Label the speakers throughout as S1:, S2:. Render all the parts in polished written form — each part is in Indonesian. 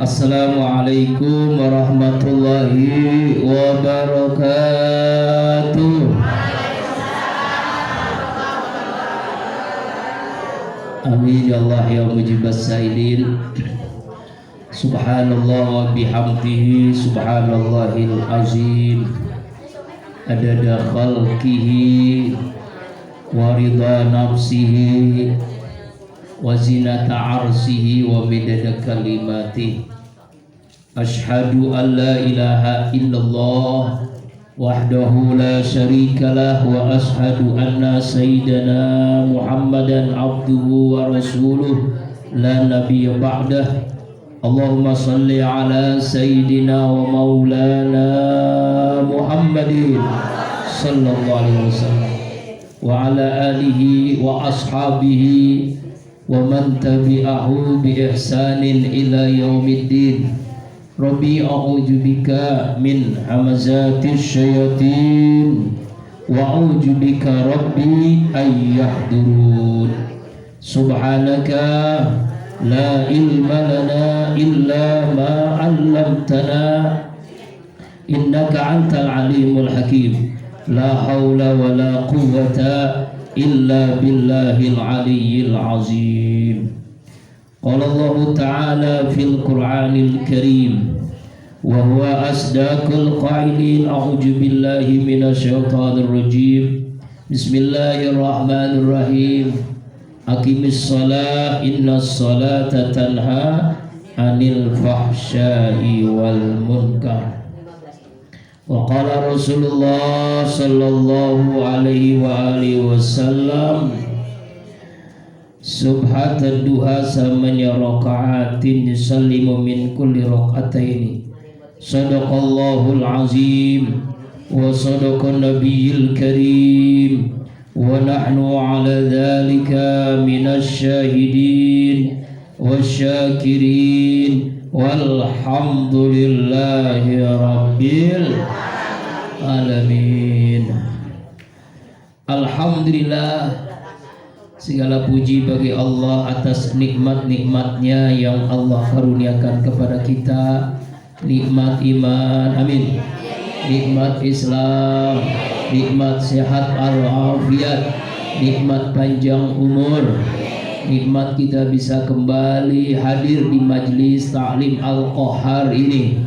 S1: Assalamualaikum warahmatullahi wabarakatuh. Amin ya Allah ya mujibas saidin. Subhanallah wa bihamdihi subhanallahil azim. Adada khalqihi wa ridha nafsihi wa zinata arsihi wa midada kalimatihi. Ashhadu an la ilaha illallah wahdahu la syarikalah wa ashhadu anna sayyidana Muhammadan abduhu wa rasuluh la nabiyya ba'dah. Allahumma salli ala sayyidina wa maulana Muhammadin sallallahu alaihi wasallam wa ala alihi wa ashabihi wa man tabi'ahu bi ihsanin ila yaumiddin. Rabbi a'udzu bika min hamazatis syayatin wa a'udzu bika rabbi ay yahdurun. Subhanaka la ilma lana illa ma 'allamtana innaka antal alimul hakim. La haula wa la quwwata illa billahil aliyyil azim. Qala Allah ta'ala fil Qur'anil Karim wa huwa asdaqul qailin. A'udzu billahi minasyaitonir rajim. Bismillahirrahmanirrahim. Aqimis shalah innas salata tanha 'anil fahsya'i wal munkar. Wa qala Rasulullah sallallahu alaihi wa alihi wasallam subhatad duha samanya raka'atin yusallimu min kulli rak'ataini. Sadaqallahul azim wa sadaqan nabiyil karim wa nahnu ala dhalika minasy syahidin wasyakirin walhamdulillahi rabbil alamin. Alhamdulillah, segala puji bagi Allah atas nikmat-nikmatnya yang Allah karuniakan kepada kita. Nikmat iman, amin. Nikmat Islam, nikmat sehat al-afiat, nikmat panjang umur, nikmat kita bisa kembali hadir di majlis ta'lim al-Qahar ini.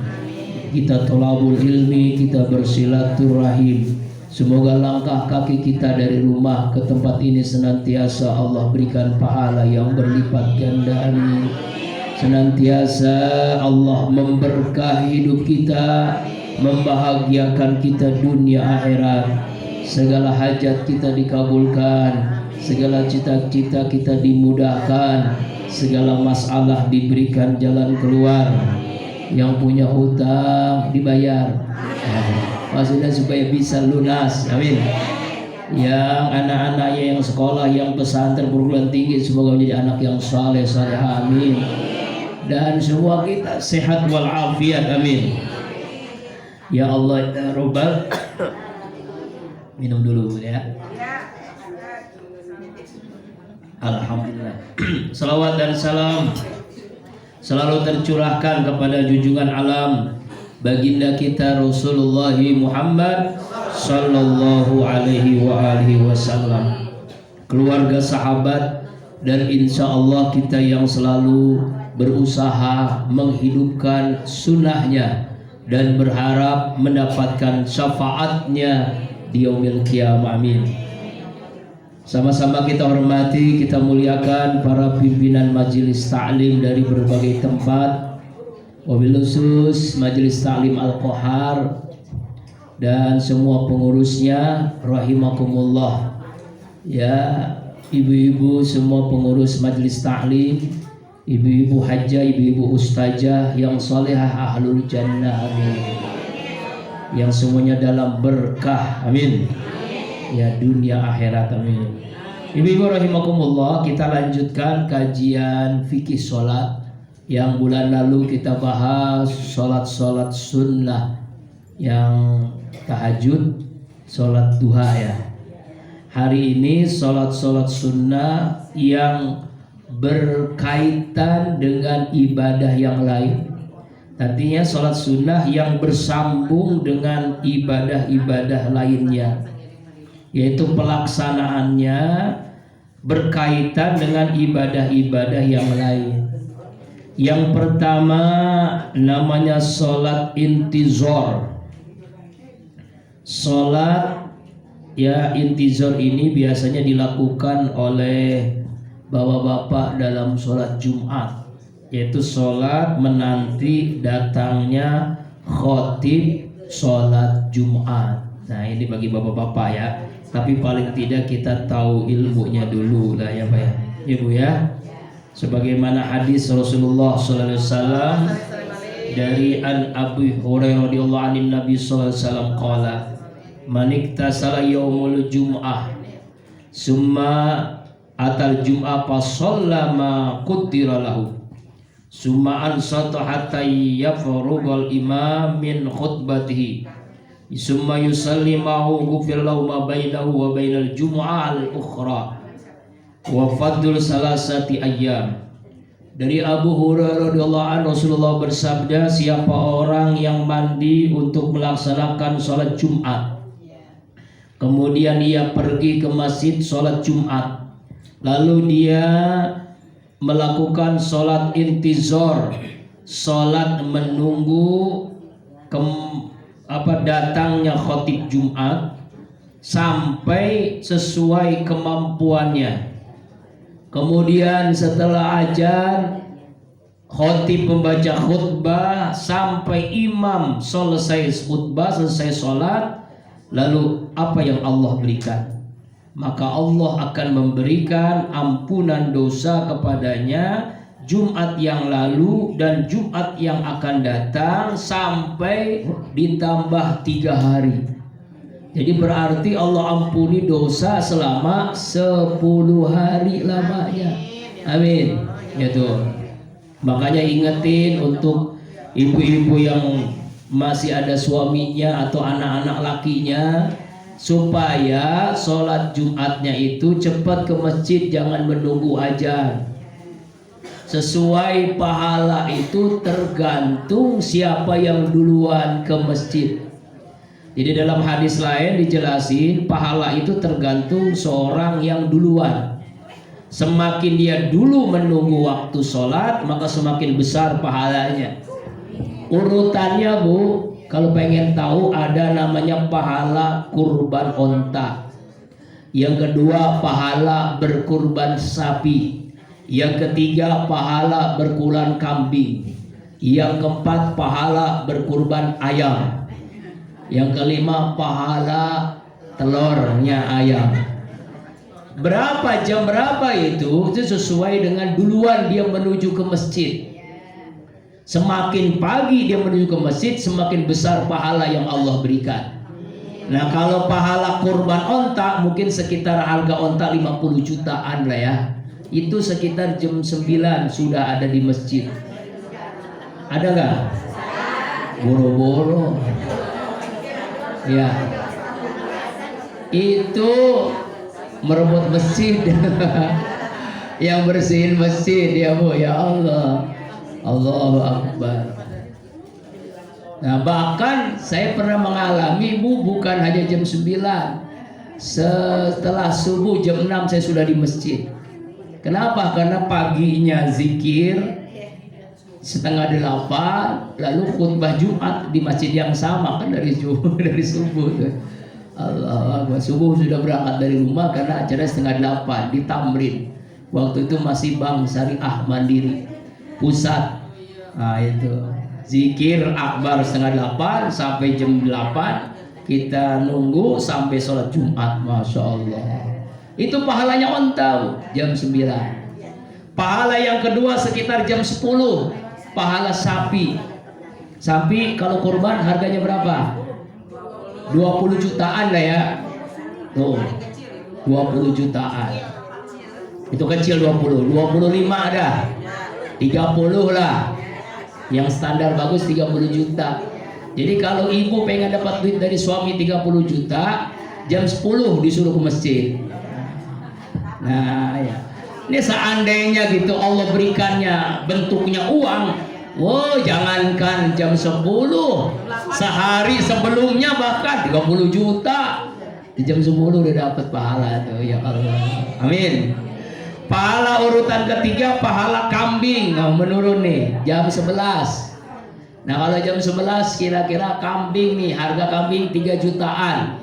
S1: Kita tolabul ilmi, kita bersilaturahim. Semoga langkah kaki kita dari rumah ke tempat ini senantiasa Allah berikan pahala yang berlipat ganda, amin. Senantiasa Allah memberkahi hidup kita, membahagiakan kita dunia akhirat. Segala hajat kita dikabulkan, segala cita-cita kita dimudahkan, segala masalah diberikan jalan keluar. Yang punya hutang dibayar, maksudnya supaya bisa lunas, amin. Yang anak-anaknya yang sekolah, yang pesantren perguruan tinggi, semoga menjadi anak yang saleh salehah, amin. Dan semua kita sehat walafiat, amin. Ya Allah ya Rabbal. Minum dulu ya. Alhamdulillah. Salawat dan salam selalu tercurahkan kepada junjungan alam baginda kita Rasulullah Muhammad sallallahu alaihi wa alihi wasallam, keluarga, sahabat, dan insya Allah kita yang selalu berusaha menghidupkan sunnahnya dan berharap mendapatkan syafaatnya di yaumil qiyamah, amin. Sama-sama kita hormati, kita muliakan para pimpinan majelis ta'lim dari berbagai tempat, wabil khusus majelis ta'lim al-Qahar dan semua pengurusnya rahimakumullah. Ya, ibu-ibu semua pengurus majelis ta'lim, ibu-ibu hajjah, ibu-ibu ustazah yang salihah ahlul jannah, amin. Yang semuanya dalam berkah, amin. Ya dunia akhirat, amin. Ibu-ibu rahimakumullah, kita lanjutkan kajian fikih sholat. Yang bulan lalu kita bahas sholat-sholat sunnah, yang tahajud, sholat duha ya. Hari ini sholat-sholat sunnah yang berkaitan dengan ibadah yang lain, Artinya sholat sunnah yang bersambung dengan ibadah-ibadah lainnya, yaitu pelaksanaannya berkaitan dengan ibadah-ibadah yang lain. Yang pertama namanya sholat intizor. Sholat intizor ini biasanya dilakukan oleh bapak-bapak dalam sholat Jumat, yaitu sholat menanti datangnya khotib sholat Jumat. Nah, ini bagi bapak-bapak ya. Tapi paling tidak kita tahu ilmunya dulu lah ya Pak ya. Ibu ya. Sebagaimana hadis Rasulullah sallallahu alaihi wasallam dari an Abu Hurairah radhiyallahu anhu Nabi sallallahu alaihi wasallam qala man iktasala yaumul jum'ah summa atal jum'ah fa shallama qutira lahu summa ansata hatta yafrugal imam min khutbatihi summa yusallimahu ghufir lahu ma bainahu wa bainal jum'ah al-ukhra wa fadl salasati ayyam. Dari Abu Hurairah radhiyallahu anhu Rasulullah bersabda, siapa orang yang mandi untuk melaksanakan sholat Jumat, kemudian ia pergi ke masjid sholat Jumat, lalu dia melakukan sholat intizor, sholat menunggu datangnya khotib Jumat sampai sesuai kemampuannya. Kemudian setelah azan khotib membaca khutbah sampai imam selesai khutbah, selesai sholat, lalu apa yang Allah berikan? Maka Allah akan memberikan ampunan dosa kepadanya Jumat yang lalu dan Jumat yang akan datang sampai ditambah 3 hari. Jadi berarti Allah ampuni dosa selama 10 hari lamanya. Amin. Gitu. Makanya ingetin untuk ibu-ibu yang masih ada suaminya atau anak-anak lakinya, supaya sholat Jumatnya itu cepat ke masjid, jangan menunggu azan. Sesuai pahala itu tergantung siapa yang duluan ke masjid. Jadi dalam hadis lain dijelasin pahala itu tergantung seorang yang duluan. Semakin dia dulu menunggu waktu sholat, maka semakin besar pahalanya. Urutannya Bu, kalau pengen tahu ada namanya pahala kurban onta. Yang kedua pahala berkurban sapi. Yang ketiga pahala berkurban kambing. Yang keempat pahala berkurban ayam. Yang kelima pahala telurnya ayam. Berapa jam berapa itu sesuai dengan duluan dia menuju ke masjid. Semakin pagi dia menuju ke masjid, semakin besar pahala yang Allah berikan. Nah, kalau pahala kurban onta mungkin sekitar harga onta 50 jutaan lah ya. Itu sekitar jam 9 sudah ada di masjid. Ada nggak? Boro-boro. Ya, itu merebut masjid. Yang bersihin masjid ya Bu, ya Allah. Allahu Akbar. Nah, bahkan saya pernah mengalami Bu, bukan hanya jam 9, setelah subuh jam 6 saya sudah di masjid. Kenapa? Karena paginya zikir setengah 8, lalu khutbah Jumat di masjid yang sama kan dari subuh tuh. Allah Akbar. Subuh sudah berangkat dari rumah karena acara setengah 8 di Tamrin. Waktu itu masih Bank Syariah Mandiri Pusat. Nah itu zikir akbar setengah 8 sampai jam 8, kita nunggu sampai sholat Jumat. Masya Allah. Itu pahalanya onta jam 9. Pahala yang kedua sekitar jam 10, pahala sapi. Sapi kalau kurban harganya berapa? 20 jutaan lah ya. Tuh, 20 jutaan. Itu kecil 20, 25 ada. 30 lah. Yang standar bagus 30 juta. Jadi kalau ibu pengen dapat duit dari suami 30 juta, jam 10 disuruh ke masjid. Nah ya, ini seandainya gitu Allah berikannya bentuknya uang, Wow, jangankan jam 10, sehari sebelumnya bahkan 30 juta. Di jam 10 udah dapat pahala tuh, ya Allah. Amin. Pahala urutan ketiga pahala kambing. Nah, menurun nih jam 11. Nah, kalau jam 11 kira-kira kambing nih, harga kambing 3 jutaan.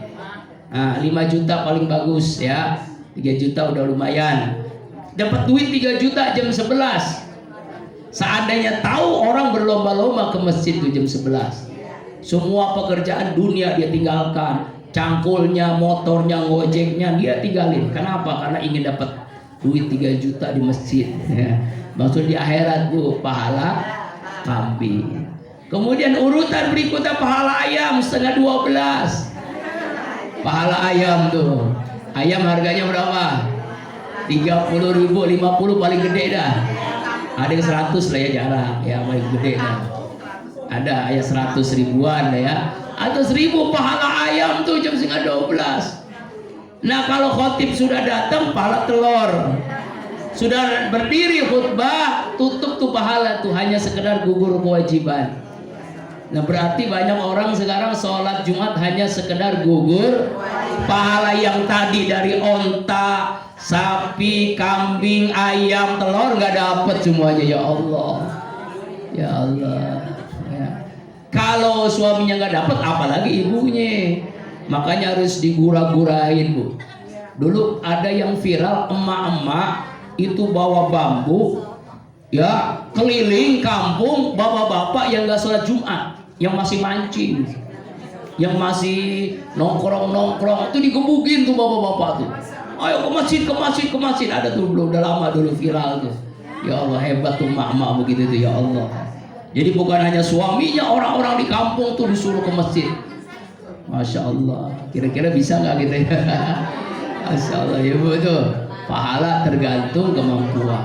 S1: Nah, 5 juta paling bagus ya. 3 juta udah lumayan. Dapat duit 3 juta jam 11. Seandainya tahu orang berlomba-lomba ke masjid tuh jam 11. Semua pekerjaan dunia dia tinggalkan. Cangkulnya, motornya, ngojeknya dia tinggalin. Kenapa? Karena ingin dapat duit 3 juta di masjid. Maksud di akhirat tuh pahala kambing. Kemudian urutan berikutnya pahala ayam setengah 12. Pahala ayam tuh. Ayam harganya berapa? 30.000, 50 paling gede dah. Ada yang 100 lah ya, jarang ya, paling gede dah. Ada ayat 100 ribuan lah ya. Atau 1000 pahala ayam tuh jam setengah 12. Nah, kalau khotib sudah datang pahala telur. Sudah berdiri khutbah, tutup tuh pahala tuh, hanya sekedar gugur kewajiban. Nah, berarti banyak orang sekarang sholat Jumat hanya sekedar gugur pahala yang tadi dari onta, sapi, kambing, ayam, telur nggak dapet semuanya. Ya Allah, ya Allah. Ya. Kalau suaminya nggak dapet, apalagi ibunya. Makanya harus digura-gurain, Bu. Dulu ada yang viral, emak-emak itu bawa bambu, ya keliling kampung, bapak-bapak yang nggak sholat Jumat, yang masih mancing, yang masih nongkrong-nongkrong, itu digebukin tuh bapak-bapak tuh. Ayo ke masjid, ke masjid, ke masjid. Ada tuh belum, udah lama dulu viral tuh. Ya Allah, hebat tuh emak-emak begitu tuh, ya Allah. Jadi bukan hanya suaminya, orang-orang di kampung tuh disuruh ke masjid. Masya Allah. Kira-kira bisa nggak kita ya? Masya Allah ya Bu tuh. Pahala tergantung kemampuan.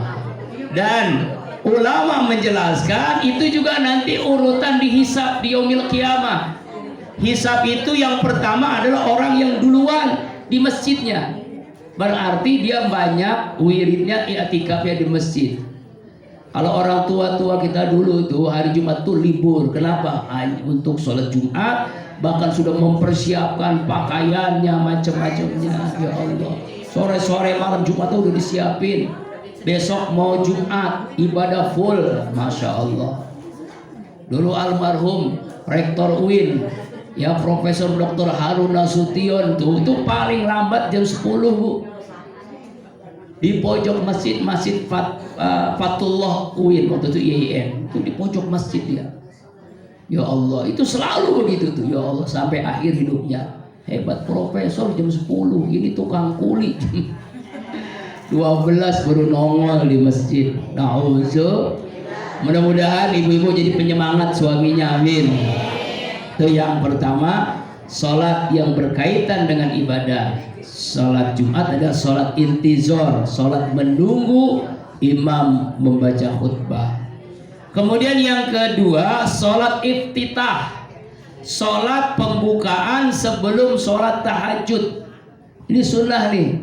S1: Dan ulama menjelaskan itu juga nanti urutan dihisab di yaumil qiyamah. Hisab itu yang pertama adalah orang yang duluan di masjidnya. Berarti dia banyak wiridnya, i'tikafnya di masjid. Kalau orang tua-tua kita dulu tuh hari Jumat tuh libur. Kenapa? Untuk sholat Jumat, bahkan sudah mempersiapkan pakaiannya macam-macamnya. Ya Allah, sore-sore malam Jumat tuh udah disiapin. Besok mau Jumat, ibadah full. Masya Allah. Dulu almarhum Rektor UIN, ya Profesor Dr. Harun Nasution tuh, itu paling lambat jam 10 Bu. Di pojok masjid Fatullah UIN waktu itu IAIN, itu di pojok masjid dia. Ya Allah, itu selalu begitu tuh. Ya Allah, sampai akhir hidupnya. Hebat profesor jam 10, ini tukang kuli. 12 baru nongol di masjid. Na'udzu. Mudah-mudahan ibu-ibu jadi penyemangat suaminya. Amin. Itu yang pertama, sholat yang berkaitan dengan ibadah. Sholat Jumat adalah sholat intizor, sholat menunggu imam membaca khutbah. Kemudian yang kedua, sholat iftitah, sholat pembukaan sebelum sholat tahajud. Ini sunnah nih.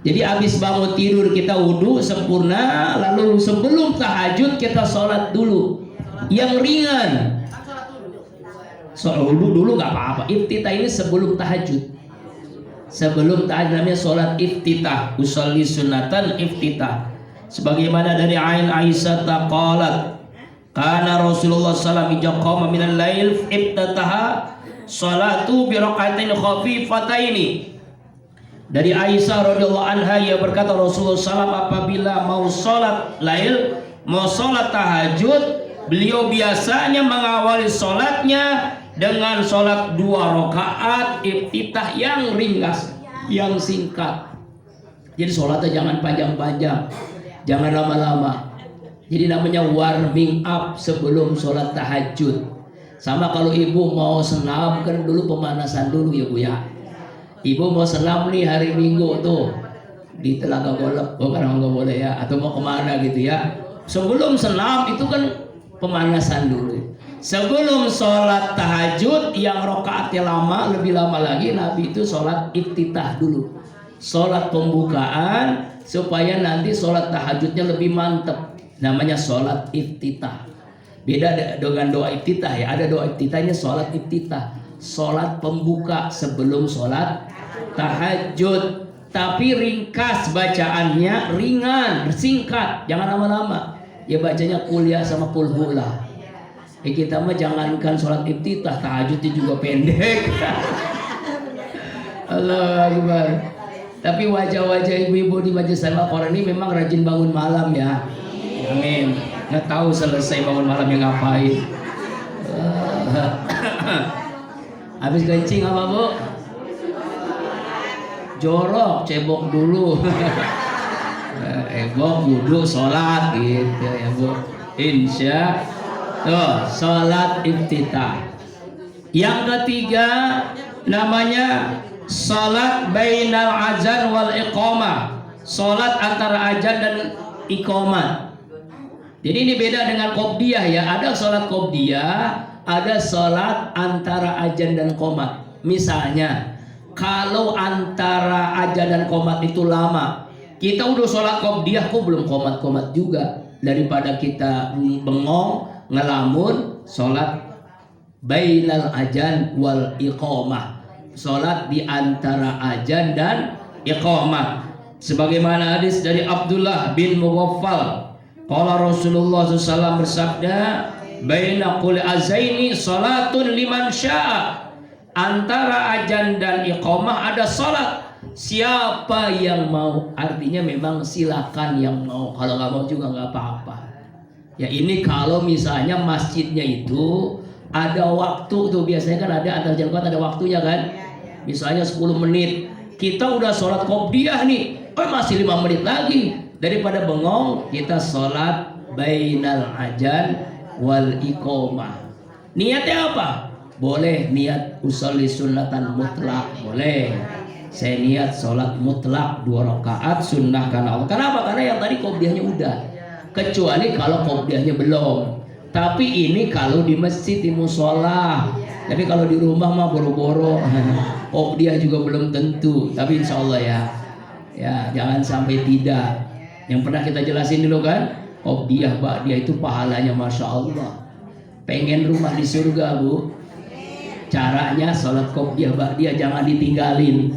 S1: Jadi habis bangun tidur kita wudhu sempurna, lalu sebelum tahajud kita sholat dulu yang ringan. Sholat wudhu dulu nggak apa-apa. Iftitah ini sebelum tahajud. Sebelum tahajud namanya sholat iftitah. Usolli sunatan iftitah. Sebagaimana dari Ain Aisyah taqalat, karena Rasulullah SAW idza qama minal lail iftataha sholatu bi raka'atain khafifataini. Dari Aisyah radhiyallahu anha, ia berkata Rasulullah SAW apabila mau sholat lail, mau sholat tahajud, beliau biasanya mengawali sholatnya dengan sholat 2 rakaat iftitah yang ringkas, yang singkat. Jadi sholatnya jangan panjang-panjang, jangan lama-lama. Jadi namanya warming up sebelum sholat tahajud. Sama kalau ibu mau senam, kan dulu pemanasan dulu ya Bu ya. Ibu mau senam nih hari Minggu tuh di Telaga Golek, bukan nggak boleh ya, atau mau kemana gitu ya. Sebelum senam itu kan pemanasan dulu. Sebelum sholat tahajud yang rokaatnya lama, lebih lama lagi, Nabi itu sholat iftitah dulu, sholat pembukaan, supaya nanti sholat tahajudnya lebih mantep. Namanya sholat iftitah. Beda dengan doa iftitah ya. Ada doa iftitahnya sholat iftitah, sholat pembuka sebelum sholat tahajud. Tapi ringkas bacaannya, ringan, singkat, jangan lama-lama. Ya bacanya kuliah sama kulhulah. Kita mah jangankan sholat iftitah, tahajudnya juga pendek. Allah Akbar. Tapi wajah-wajah ibu-ibu di Majelis Al-Quran ini memang rajin bangun malam ya. Amin. Nggak tahu selesai bangun malam yang ngapain. Habis kencing apa bu? Jorok, cebok dulu. Ebok, wudhu, sholat gitu ya bu. Insya Allah. Sholat iftitah. Yang ketiga namanya sholat bainal azan wal iqamah. Sholat antara azan dan iqamah. Jadi ini beda dengan qobdiyah ya. Ada sholat qobdiyah, ada sholat antara azan dan qomat. Misalnya, kalau antara azan dan qomat itu lama, kita udah sholat qobdiyah kok belum qomat-qomat juga. Daripada kita bengong, ngelamun, sholat bainal azan wal iqamah. Sholat di antara azan dan iqamah. Sebagaimana hadis dari Abdullah bin Mughaffal. Qala Rasulullah SAW bersabda, baina qul azaini salatun liman syaa. Antara azan dan iqamah ada salat. Siapa yang mau, artinya memang silakan yang mau. Kalau nggak mau juga nggak apa-apa. Ya ini kalau misalnya masjidnya itu ada waktu tuh, biasanya kan ada antar jamaah ada waktunya kan. Misalnya 10 menit. Kita udah sholat qobdiyah nih, masih 5 menit lagi. Daripada bengong, kita sholat bainal azan wal iqamah. Niatnya apa? Boleh niat usolli sunnatan mutlak, boleh. Saya niat sholat mutlak 2 rakaat sunnah karena Allah. Kenapa? Karena yang tadi qobdiyahnya udah. Kecuali kalau qobdiyahnya belum. Tapi ini kalau di masjid, di musola. Tapi kalau di rumah mah boro-boro. Qobdiyah juga belum tentu. Tapi insya Allah ya. Ya jangan sampai tidak. Yang pernah kita jelasin dulu kan, qobdiyah ba'diyah itu pahalanya Masya Allah. Pengen rumah di surga bu, caranya sholat qobdiyah ba'diyah jangan ditinggalin.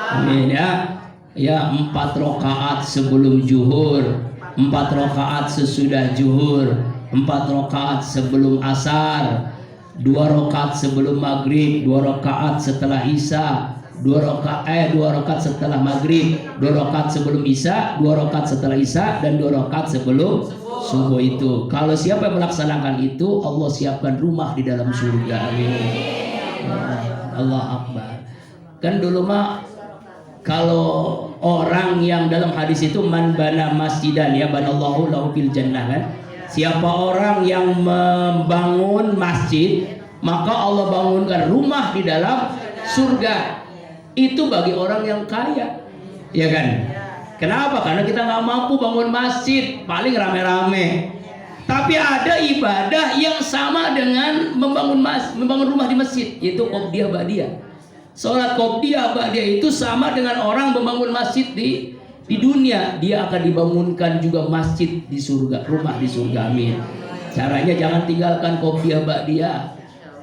S1: Amin ya. Ya 4 rakaat sebelum zuhur, 4 rakaat sesudah zuhur, 4 rakaat sebelum asar, 2 rakaat sebelum maghrib, 2 rakaat setelah isya, 2 rakaat setelah maghrib, 2 rakaat sebelum isya, 2 rakaat setelah isya, dan 2 rakaat sebelum subuh itu. Kalau siapa yang melaksanakan itu, Allah siapkan rumah di dalam surga. Amin. Allah Akbar. Kan dulu mah kalau orang yang dalam hadis itu man bana masjidan ya banallahu lahu fil jannah kan. Siapa orang yang membangun masjid, maka Allah bangunkan rumah di dalam surga. Itu bagi orang yang kaya, ya kan? Kenapa? Karena kita nggak mampu bangun masjid, paling rame-rame. Tapi ada ibadah yang sama dengan membangun rumah di masjid, yaitu qobdiyah ba'diyah. Sholat qobdiyah ba'diyah itu sama dengan orang membangun masjid di dunia. Dia akan dibangunkan juga masjid di surga, rumah di surga. Amin. Caranya jangan tinggalkan qobdiyah ba'diyah.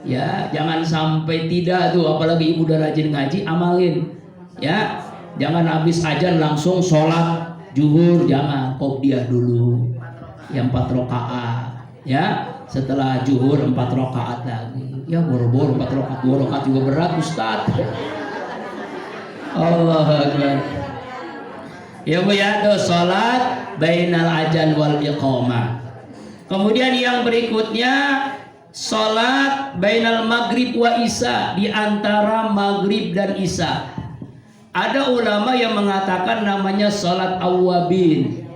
S1: Ya, jangan sampai tidak tuh, apalagi ibu udah rajin ngaji, amalin. Ya, jangan habis azan langsung sholat zuhur, jangan, qobdiyah dulu. Yang 4 rakaat. Ya, setelah zuhur 4 rakaat lagi. Ya, boro-boro 4 rakaat, 2 rakaat juga berat, Ustaz. Allah Akbar. Ya bu ya, do sholat bainal azan wal iqamah. Kemudian yang berikutnya sholat bainal maghrib wa isya, di antara maghrib dan isya. Ada ulama yang mengatakan namanya sholat awwabin.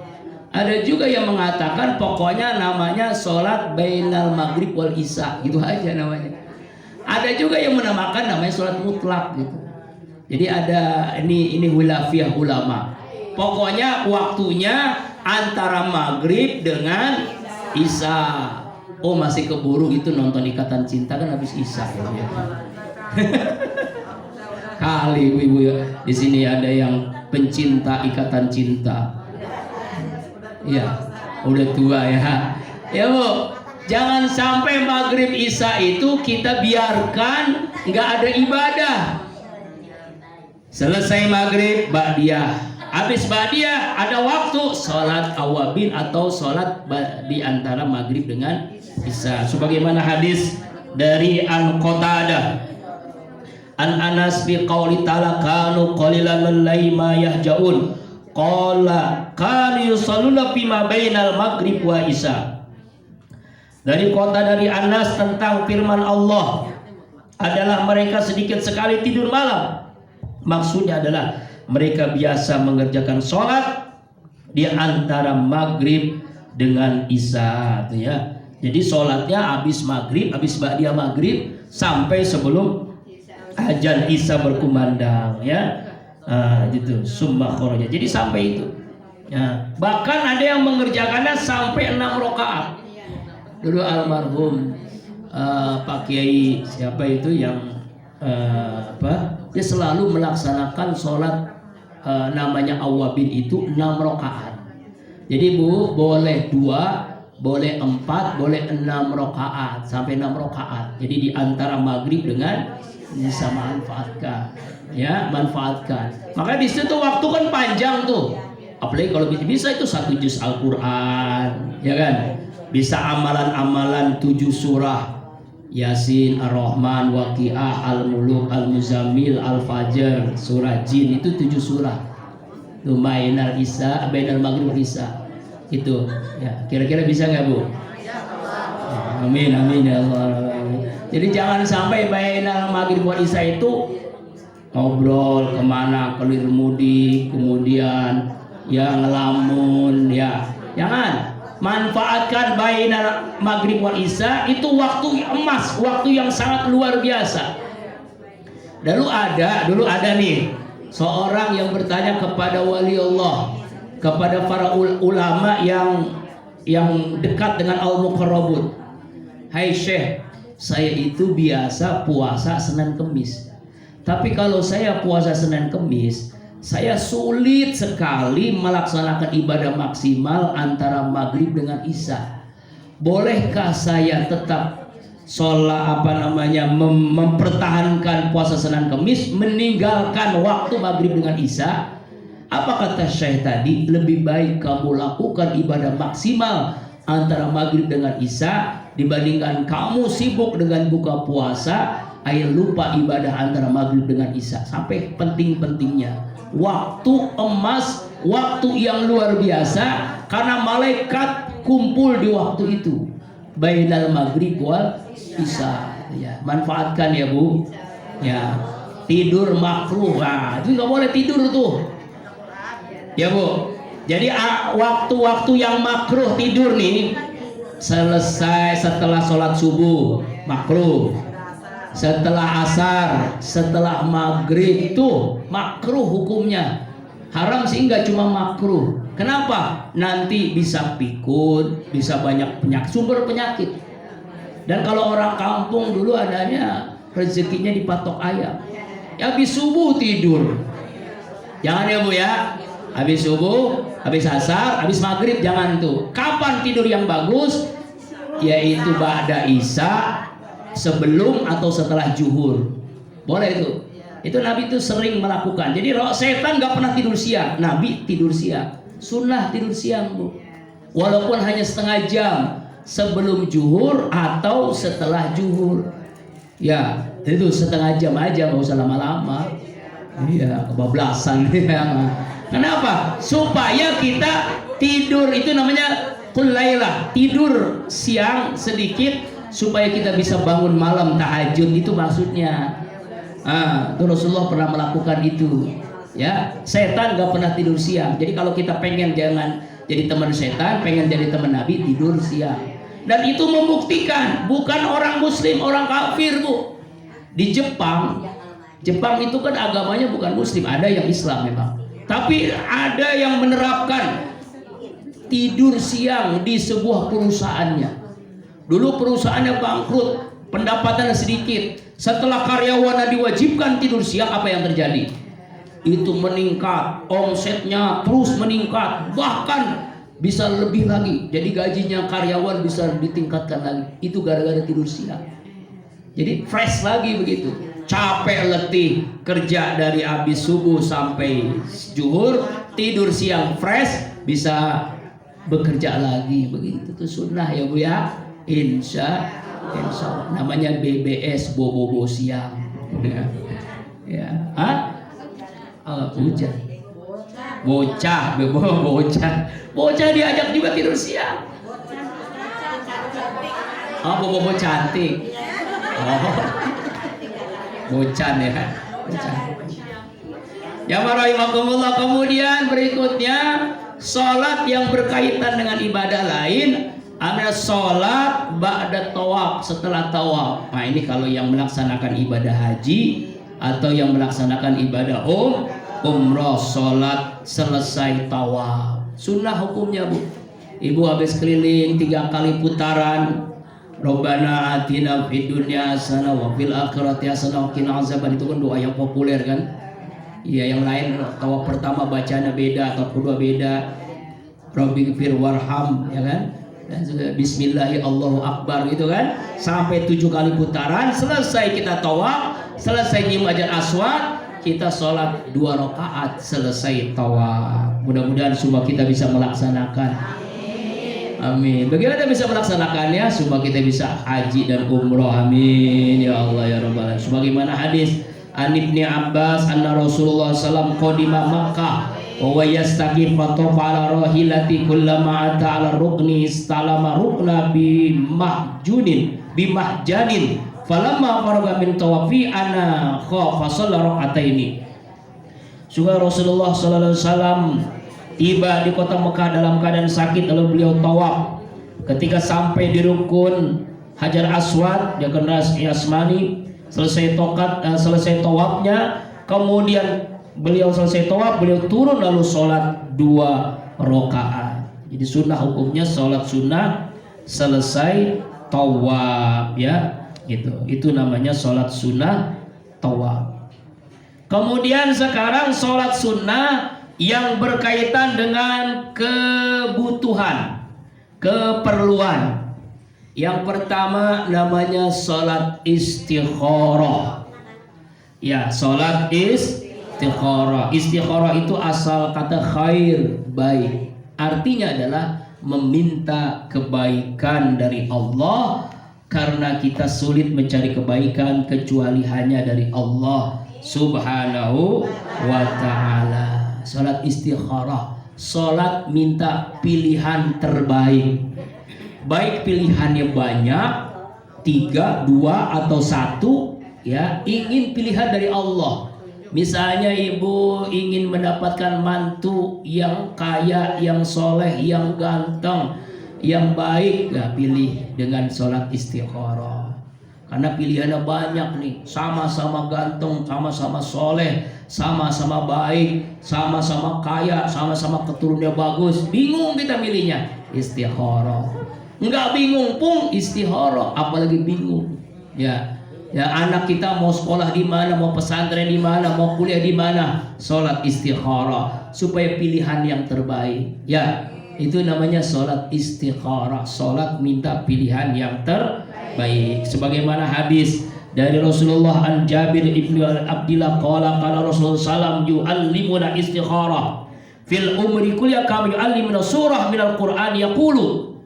S1: Ada juga yang mengatakan pokoknya namanya sholat bainal maghrib wal isya, gitu aja namanya. Ada juga yang menamakan namanya sholat mutlak gitu. Jadi ada ini khilafiyah ulama. Pokoknya waktunya antara maghrib dengan isya. Oh masih keburu gitu nonton Ikatan Cinta kan habis isya ya. Kali ibu ya, di sini ada yang pencinta Ikatan Cinta. Ya, udah tua ya. Ya bu, Jangan sampai maghrib isya itu kita biarkan nggak ada ibadah. Selesai maghrib ba'diyah, habis ba'diyah ada waktu sholat awabin atau sholat di antara maghrib dengan isya. Sebagaimana hadis dari An-Qatadah An Anas bi qauli ta'ala kanu qalilan min ma yahjaun qala kanu yusalluna fima bainal maghrib wa isya. Dari kota dari Anas tentang firman Allah adalah mereka sedikit sekali tidur malam. Maksudnya adalah mereka biasa mengerjakan sholat di antara maghrib dengan isya, ya. Jadi sholatnya habis maghrib, habis ba'diyah maghrib sampai sebelum azan isya berkumandang, ya. Gitu. Summa kharaja. Jadi sampai itu. Ya. Bahkan ada yang mengerjakannya sampai 6 rakaat. Dulu almarhum Pak Kiai siapa itu yang dia selalu melaksanakan sholat namanya awabin itu 6 rakaat. Jadi Bu boleh 2, boleh 4, boleh 6 rakaat sampai 6 rakaat. Jadi di antara maghrib dengan bisa manfaatkan, ya, manfaatkan. Maka di situ waktu kan panjang tuh. Apalagi kalau bisa itu 1 juz Al-Qur'an, ya kan? Bisa amalan-amalan 7 surah Yasin, Ar-Rahman, Waqiah, Al-Muluk, Al-Muzammil, Al-Fajr, surah Jin, itu 7 surah. Itu bainal isya, bainal maghrib wal isya. Itu ya, kira-kira bisa nggak Bu? Amin amin ya Allah. Jadi jangan sampai bainal maghrib wal isya itu ngobrol kemana, kelir mudik, kemudian ya ngelamun, ya jangan. Manfaatkan bainal maghrib wal isya, itu waktu emas, waktu yang sangat luar biasa. Dulu ada nih seorang yang bertanya kepada wali Allah, kepada para ulama yang dekat dengan al-muqarrabun. Hai Syekh, saya itu biasa puasa Senin Kemis. Tapi kalau saya puasa Senin Kemis, saya sulit sekali melaksanakan ibadah maksimal antara maghrib dengan isya. Bolehkah saya tetap sholat mempertahankan puasa Senin Kemis, meninggalkan waktu maghrib dengan isya? Apa kata Syekh tadi? Lebih baik kamu lakukan ibadah maksimal antara maghrib dengan isya dibandingkan kamu sibuk dengan buka puasa, ayo lupa ibadah antara maghrib dengan isya. Sampai penting-pentingnya waktu emas, waktu yang luar biasa, karena malaikat kumpul di waktu itu bainal maghrib wal isya, ya. Manfaatkan ya Bu, ya. Tidur makruh, itu nggak boleh tidur tuh, ya Bu. Jadi waktu-waktu yang makruh tidur nih, selesai setelah sholat subuh makruh, setelah asar, setelah maghrib tuh makruh hukumnya. Haram sih enggak, cuma makruh. Kenapa? Nanti bisa pikun, bisa banyak penyakit, sumber penyakit. Dan kalau orang kampung dulu adanya rezekinya dipatok ayam. Ya, habis subuh tidur. Jangan ya Bu ya. Habis subuh, habis asar, habis maghrib jangan tuh. Kapan tidur yang bagus? Yaitu ba'da isya, sebelum atau setelah zuhur. Boleh itu. Itu Nabi itu sering melakukan. Jadi setan nggak pernah tidur siang, Nabi tidur siang. Sunnah tidur siang Bu. Walaupun hanya setengah jam sebelum zuhur atau setelah zuhur. Ya, itu setengah jam aja, nggak usah lama-lama. Iya, kebablasan. Kenapa? Supaya kita tidur, itu namanya qulailah, tidur siang sedikit supaya kita bisa bangun malam tahajud, itu maksudnya. Itu Rasulullah pernah melakukan itu, ya. Setan gak pernah tidur siang. Jadi kalau kita pengen jangan jadi teman setan, pengen jadi teman Nabi, tidur siang. Dan itu membuktikan bukan orang muslim, orang kafir Bu. Di Jepang itu kan agamanya bukan muslim, ada yang Islam memang, tapi ada yang menerapkan tidur siang di sebuah perusahaannya. Dulu perusahaannya bangkrut, pendapatannya sedikit. Setelah karyawannya diwajibkan tidur siang, apa yang terjadi? Itu meningkat, omsetnya terus meningkat. Bahkan bisa lebih lagi. Jadi gajinya karyawan bisa ditingkatkan lagi. Itu gara-gara tidur siang. Jadi fresh lagi begitu. Capek letih kerja dari habis subuh sampai zuhur, tidur siang fresh, bisa bekerja lagi begitu. Itu sunnah ya Bu ya. Insya Allah. Namanya BBS, bobo siang. Ya. Hah? Bocah. Bocah diajak juga tidur siang. Bobo cantik. Bocan ya. Ya rahimakumullah. Kemudian berikutnya sholat yang berkaitan dengan ibadah lain. Ada sholat ba'da tawaf, setelah tawaf. Nah ini kalau yang melaksanakan ibadah haji atau yang melaksanakan ibadah umroh, sholat selesai tawaf. Sunnah hukumnya Bu. Ibu habis keliling 3 kali putaran. Rabbana atina fid dunya hasanah wa fil akhirati hasanah wa qina azaban. Itu kan doa yang populer kan. Iya, yang lain tawaf pertama bacanya beda, atau kedua beda. Rabbighfir warham, ya kan? Dan bismillahi Allahu akbar gitu kan. Sampai 7 kali putaran, selesai kita tawaf, selesai nyium hajar aswad, kita sholat 2 rakaat, selesai tawaf. Mudah-mudahan semua kita bisa melaksanakan. Amin. Bagaimana bisa melaksanakannya? Supaya kita bisa haji dan umroh. Amin ya Allah ya Rabbal alamin. Sebagaimana hadis An Ibni Abbas anna Rasulullah sallam qadima Makkah wa yastaqim fatafa ala rahilati kullama ata ala rukni istalama rukna bimahjanin falamma faraga min tawafi ana khafa shalla rak'ataini. Sungguh Rasulullah sallallahu alaihi wasallam tiba di kota Mekah dalam keadaan sakit, lalu beliau tawaf. Ketika sampai di rukun Hajar Aswad, dia kendas Yasmani, selesai tawafnya, kemudian beliau selesai tawaf, beliau turun lalu sholat 2 rakaat. Jadi sunnah hukumnya sholat sunnah selesai tawaf ya, gitu. Itu namanya sholat sunnah tawaf. Kemudian sekarang sholat sunnah yang berkaitan dengan kebutuhan, keperluan. Yang pertama namanya sholat istikharah. Ya, sholat istikharah. Istikharah itu asal kata khair, baik. Artinya adalah meminta kebaikan dari Allah, karena kita sulit mencari kebaikan kecuali hanya dari Allah Subhanahu wa ta'ala. Salat istikharah, salat minta pilihan terbaik. Baik pilihannya banyak, 3, 2 atau 1, ya, ingin pilihan dari Allah. Misalnya ibu ingin mendapatkan mantu yang kaya, yang soleh, yang ganteng, yang baik, ya pilih dengan salat istikharah. Karena pilihannya banyak nih, sama-sama ganteng, sama-sama soleh, sama-sama baik, sama-sama kaya, sama-sama keturunannya bagus. Bingung kita milihnya, istikharah. Enggak bingung pun istikharah, apalagi bingung. Ya, anak kita mau sekolah di mana, mau pesantren di mana, mau kuliah di mana, sholat istikharah supaya pilihan yang terbaik. Ya, itu namanya sholat istikharah, sholat minta pilihan yang terbaik. Sebagaimana hadis dari Rasulullah an Jabir ibnu Abdillah qala Rasulullah sallam yu'allimuna istikharah fil umri kulli kama yu'allimuna surah minal Qur'an yaqulu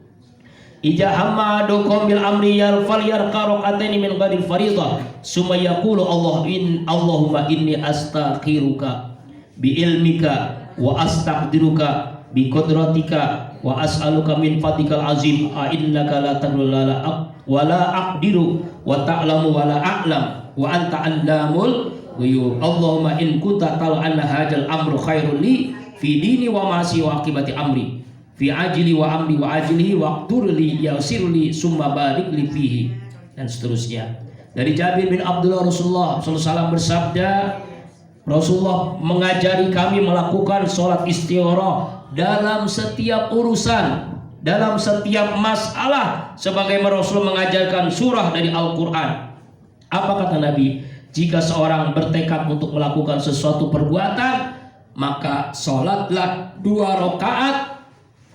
S1: ija hamadukum bil amri falyarqa rak'ataini min ghairi fariidhah summa yaqulu Allahumma inni astakhiruka bi ilmika wa astaqdiruka bi qudratika wa as'aluka min fadlikal azim innaka la taqdiru wala aqdiru wa ta'lamu wala a'lam wa anta 'allamul ghuyub. Allahumma in kunta ta'lamu anna hadzal amru khairul li fi dini wa ma'asi wa aqibati amri fi ajli wa amri wa ajlihi wa qturli yasirli summa barik li fihi, dan seterusnya. Dari Jabir bin Abdullah, Rasulullah SAW bersabda, Rasulullah mengajari kami melakukan sholat istikharah dalam setiap urusan, dalam setiap masalah, sebagaimana Rasul mengajarkan surah dari Al-Quran. Apa kata Nabi? Jika seorang bertekad untuk melakukan sesuatu perbuatan, maka sholatlah 2 rakaat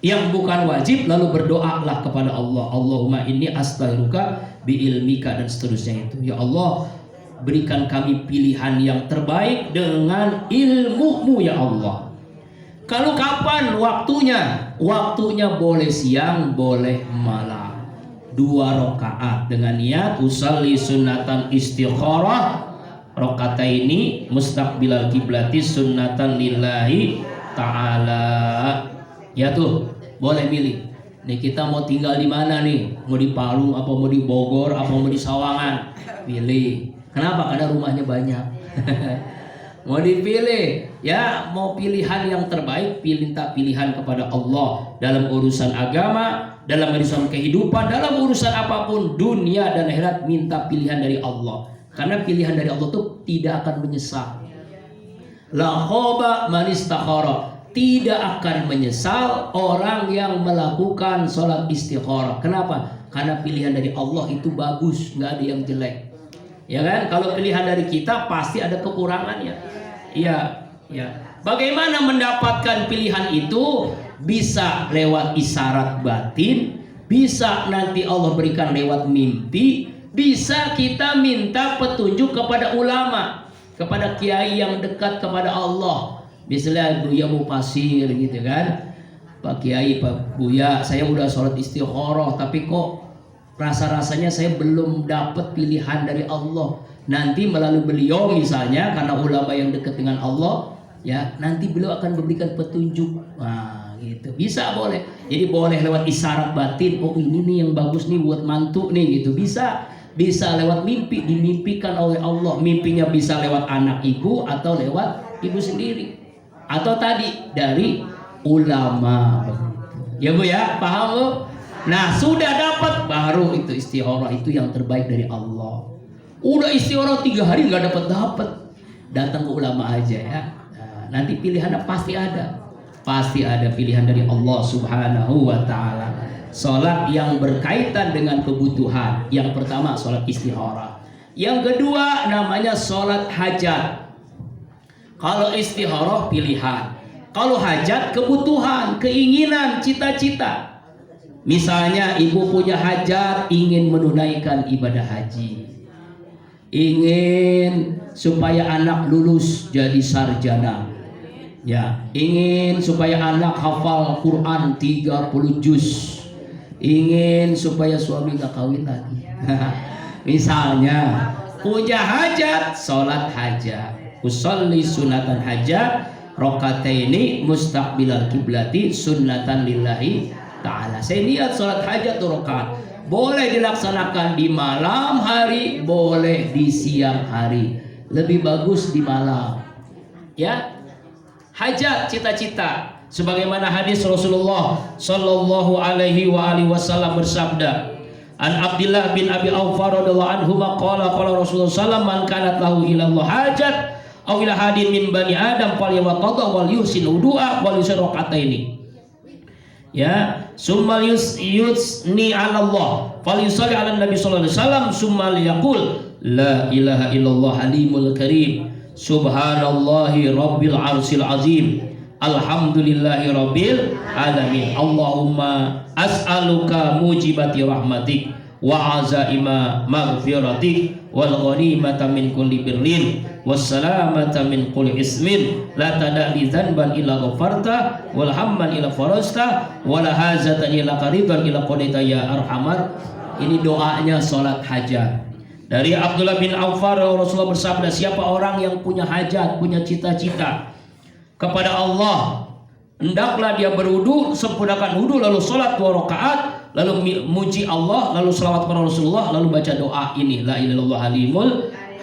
S1: Yang bukan wajib lalu berdoalah kepada Allah. Allahumma inni astaghfiruka biilmika dan seterusnya itu. Ya Allah, berikan kami pilihan yang terbaik dengan ilmu-Mu ya Allah. Kalau kapan waktunya? Waktunya boleh siang, boleh malam. 2 rakaat dengan niat usalli sunnatan istikharah rakataini mustaqbilal kiblati sunnatan lillahi ta'ala. Ya tuh, boleh milih. Nih kita mau tinggal di mana nih? Mau di Palu, apa mau di Bogor, apa mau di Sawangan? Pilih. Kenapa? Karena rumahnya banyak. Mau dipilih, ya mau pilihan yang terbaik, minta pilihan kepada Allah dalam urusan agama, dalam urusan kehidupan, dalam urusan apapun dunia dan akhirat, minta pilihan dari Allah. Karena pilihan dari Allah itu tidak akan menyesal. La khaba man istakhara. Tidak akan menyesal orang yang melakukan sholat istikharah. Kenapa? Karena pilihan dari Allah itu bagus, nggak ada yang jelek. Ya kan? Kalau pilihan dari kita pasti ada kekurangannya. Iya, ya. Bagaimana mendapatkan pilihan itu? Bisa lewat isyarat batin, bisa nanti Allah berikan lewat mimpi, bisa kita minta petunjuk kepada ulama, kepada kiai yang dekat kepada Allah. Misalnya Buya Mufasir gitu kan, Pak Kiai, Pak Buya, saya udah sholat istikharah tapi kok rasa-rasanya saya belum dapat pilihan dari Allah. Nanti melalui beliau misalnya, karena ulama yang dekat dengan Allah, ya nanti beliau akan memberikan petunjuk. Nah gitu, bisa boleh. Jadi boleh lewat isyarat batin, oh ini nih yang bagus nih buat mantu nih gitu, bisa. Bisa lewat mimpi, dimimpikan oleh Allah. Mimpinya bisa lewat anak ibu atau lewat ibu sendiri, atau tadi dari ulama. Ya Bu ya, paham Bu? Nah sudah dapat, baru itu istikharah itu yang terbaik dari Allah. Udah istikharah 3 hari nggak dapat, datang ke ulama aja ya. Nah, nanti pilihannya pasti ada pilihan dari Allah Subhanahu wa Ta'ala. Salat yang berkaitan dengan kebutuhan. Yang pertama salat istikharah. Yang kedua namanya salat hajat. Kalau istikharah pilihan, kalau hajat kebutuhan, keinginan, cita-cita. Misalnya ibu punya hajat, ingin menunaikan ibadah haji, ingin supaya anak lulus jadi sarjana, ya, ingin supaya anak hafal Quran 30 juz, ingin supaya suami gak kawin lagi. Misalnya punya hajat, sholat hajat. Usolli sunatan hajat rokataini mustaqbilal kiblati sunnatan lillahi ta'ala. Saya niat sholat hajat 2 rakaat. Boleh dilaksanakan di malam hari, boleh di siang hari. Lebih bagus di malam. Ya, hajat, cita-cita. Sebagaimana hadis Rasulullah Sallallahu Alaihi Wasallam bersabda, An Abdillah bin Abi Awfa radhiyallahu anhu qala Rasulullah sallallahu man kanat lahu ilallah hajat aw ila hadin min bani adam falyatawadda wal yuhsin wudu'a wal yusir rakataini. Ya, summal yusni 'ala Allah falyusalli 'ala Nabi sallallahu alaihi wasallam summal yaqul la ilaha illallah halimul karim subhanallahi rabbil arsyil azim alhamdulillahi rabbil alamin Allahumma as'aluka mujibati rahmatik wa azaima maghfiratik wal ghanimata min kulli birrin wassalamata min kulli ismin la tada'li dhanban illa ghafarta wal hamman illa farasta wala hazatan illa qariban illa qadaita ya arhamar. Ini doanya salat hajat. Dari Abdullah bin Awfa Rasulullah bersabda, siapa orang yang punya hajat, punya cita-cita kepada Allah, hendaklah dia berwudu, sempurnakan wudu, lalu sholat 2 rakaat, lalu muji Allah, lalu selawat kepada Rasulullah, lalu baca doa ini, la ilaha illallah halimul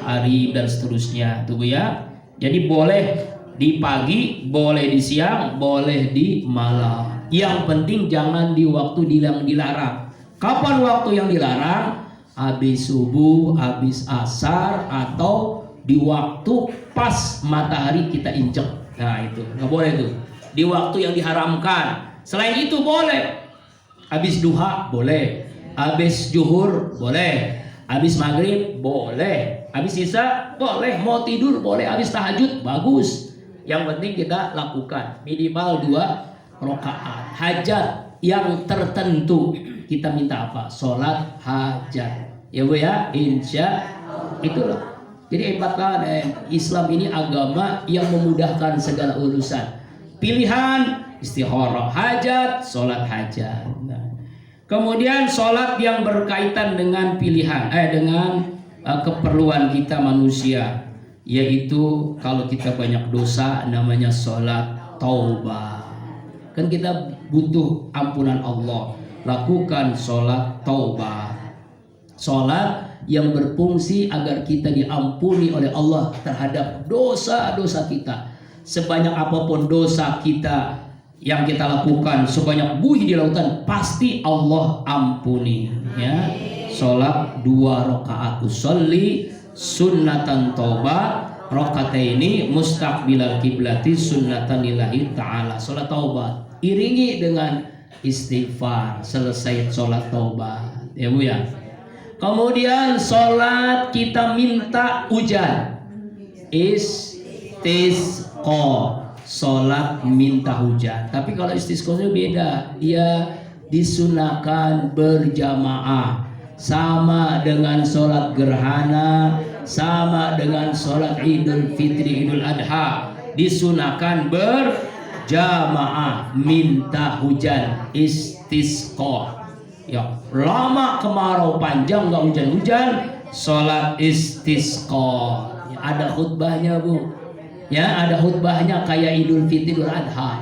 S1: harim dan seterusnya. Tuh ya. Jadi boleh di pagi, boleh di siang, boleh di malam. Yang penting jangan di waktu yang dilarang. Kapan waktu yang dilarang? Habis subuh, habis asar, atau di waktu pas matahari kita injek. Nah itu nggak boleh tuh. Di waktu yang diharamkan. Selain itu boleh. Habis duha boleh. Habis zuhur boleh. Habis maghrib boleh. Habis isya boleh. Mau tidur boleh. Habis tahajud bagus. Yang penting kita lakukan minimal 2 rakaat. Hajat yang tertentu kita minta apa? Sholat hajat. Ya Bu ya, insya itulah. Jadi hebat banget Islam ini agama yang memudahkan segala urusan. Pilihan istikharah, hajat, sholat hajat. Nah, kemudian sholat yang berkaitan dengan pilihan, dengan keperluan kita manusia, yaitu kalau kita banyak dosa namanya sholat taubah. Kan kita butuh ampunan Allah, lakukan sholat taubah. Sholat yang berfungsi agar kita diampuni oleh Allah terhadap dosa-dosa kita. Sebanyak apapun dosa kita yang kita lakukan, sebanyak buih di lautan, pasti Allah ampuni. Ya, sholat 2 rakaat, usolli sunnatan taubat rakataini mustaqbilal kiblati sunnatan lillahi ta'ala. Sholat taubat iringi dengan istighfar selesai sholat taubat, ya Bu ya. Kemudian sholat kita minta hujan, istisqa, sholat minta hujan. Tapi kalau istisqa itu beda, dia disunahkan berjamaah, sama dengan sholat gerhana, sama dengan sholat Idul Fitri, Idul Adha, disunahkan berjamaah minta hujan, istisqa. Ya, lama kemarau panjang nggak hujan-hujan, sholat istisqa. Ya, ada khutbahnya Bu. Ya, ada khutbahnya kayak Idul Fitri, Idul Adha.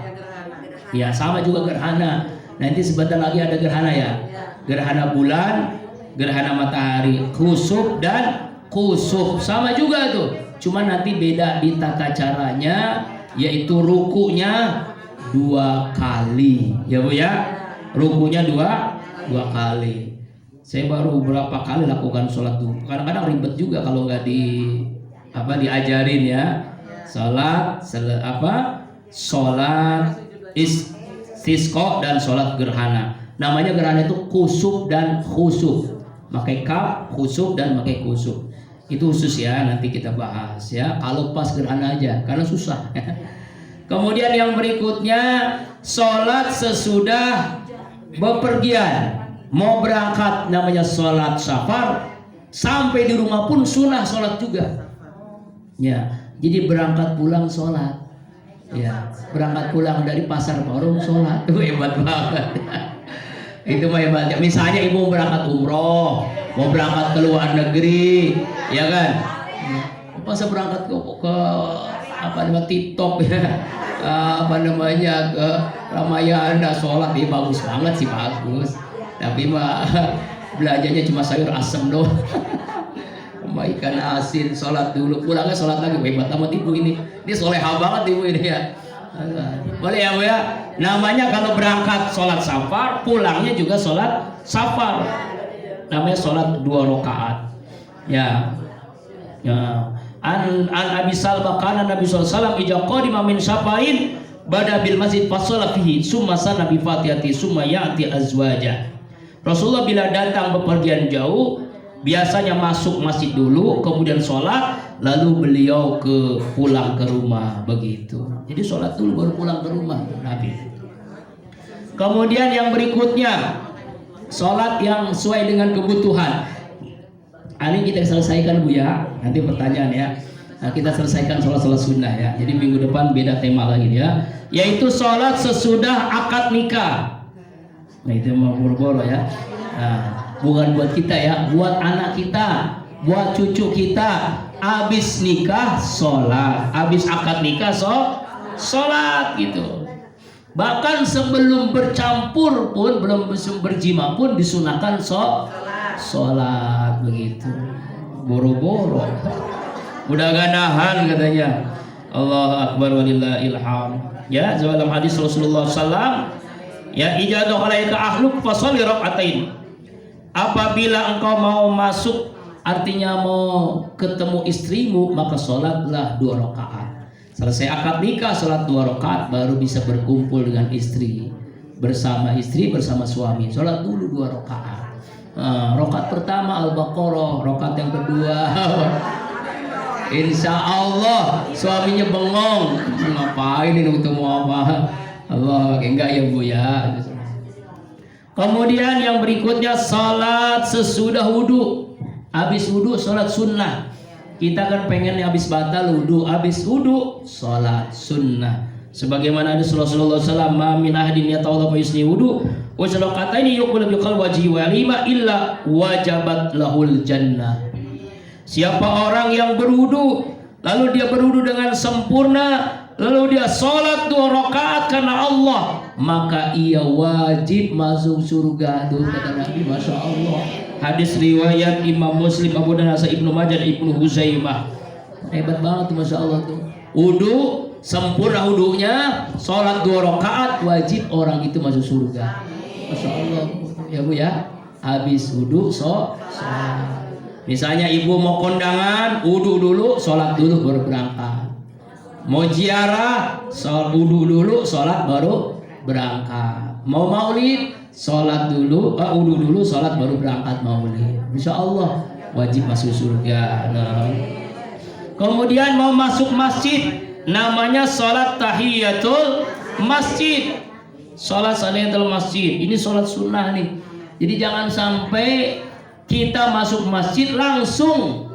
S1: Ya, sama juga gerhana. Nanti sebentar lagi ada gerhana ya. Gerhana bulan, gerhana matahari, khusuf dan kusuf. Sama juga tuh. Cuma nanti beda di tata caranya, yaitu rukunya 2 kali. Ya Bu ya. Rukunya 2 kali. Saya baru berapa kali lakukan sholat duha. Kadang-kadang ribet juga kalau nggak diajarin ya. Sholat istisqa dan sholat gerhana. Namanya gerhana itu kusuf dan khusuf. Pakai kaf, khusuf dan pakai kusuf. Itu khusus ya, nanti kita bahas ya. Kalau pas gerhana aja, karena susah. Kemudian yang berikutnya, sholat sesudah bepergian. Mau berangkat namanya sholat safar, sampai di rumah pun sunnah sholat juga. Ya, jadi berangkat pulang sholat. Ya, berangkat pulang dari pasar Parung sholat. Itu hebat banget. Itu mah hebat. Misalnya ibu berangkat umroh, mau berangkat ke luar negeri, ya kan? Pas berangkat ke TikTok ya, ke Ramayana sholat, bagus banget sih, bagus. Tapi mah belajarnya cuma sayur asem doang. Sama ikan asin, sholat dulu, pulangnya sholat lagi. Hebat amat ibu ini. Dia soleha banget ibu ini ya. Boleh ya Bu ya. Namanya kalau berangkat sholat safar, pulangnya juga sholat safar. Namanya sholat 2 rakaat. Ya. Ya. An Abi Salbah kana Nabi sallallahu alaihi wasallam idza qadima min safain bada bil masjid fasalla fihi summa sana bi fatihati summa ya'ti azwaja. Rasulullah bila datang bepergian jauh biasanya masuk masjid dulu, kemudian sholat, lalu beliau pulang ke rumah, begitu. Jadi sholat dulu baru pulang ke rumah Nabi. Kemudian yang berikutnya, sholat yang sesuai dengan kebutuhan. Ini kita selesaikan Bu ya, nanti pertanyaan ya. Nah, kita selesaikan sholat sunnah ya. Jadi minggu depan beda tema lagi ya, yaitu sholat sesudah akad nikah. Nah itu mau boro-boro ya. Nah, bukan buat kita ya, buat anak kita, buat cucu kita. Abis nikah sholat, abis akad nikah sholat gitu. Bahkan sebelum bercampur pun, belum berjima pun disunahkan sholat begitu. Boro-boro. Mudah-mudahan katanya. Allahu akbar walillahil hamd. Ya, dalam hadis Rasulullah sallallahu ya, ijadu alaika ahluk fasholli rakaatain. Apabila engkau mau masuk, artinya mau ketemu istrimu, maka sholatlah 2 rakaat. Selesai akad nikah, sholat 2 rakaat, baru bisa berkumpul dengan istri, bersama suami. Sholat dulu 2 rakaat. Rakaat pertama Al-Baqarah, rakaat yang kedua Insya Allah suaminya bengong, ngapain ini ketemu apa? Allah, enggak ya Bu ya. Kemudian yang berikutnya salat sesudah wudhu. Habis wudhu salat sunnah. Kita kan pengen habis batal wudhu, habis wudhu salat sunnah. Sebagaimana ada Rasulullah SAW, ma min ahadin yatawadda yusni wudhu wa salaqataini yuqbalu biqal wajhi wa lima illa wajabat lahul jannah. Siapa orang yang berwudu, lalu dia berwudu dengan sempurna, lalu dia sholat 2 rakaat karena Allah, maka ia wajib masuk surga. Tuh kata Nabi, Masya Allah. Hadis riwayat Imam Muslim, Abu Dawud, Ibnu Majah, Ibnu Huzaimah. Hebat banget tuh, Masya Allah tuh. Wudu sempurna wudunya, sholat 2 rakaat, wajib orang itu masuk surga. Masya Allah ya Bu ya. Habis wudu sholat. Misalnya ibu mau kondangan, wudu dulu, sholat dulu baru berangkat. Mau ziarah, wudu dulu, sholat baru berangkat. Mau maulid, sholat dulu, wudu dulu, sholat baru berangkat maulid. Insya Allah wajib masuk surga. Nah. Kemudian mau masuk masjid, namanya sholat tahiyatul masjid. Sholat tahiyatul masjid, ini sholat sunnah nih. Jadi jangan sampai kita masuk masjid langsung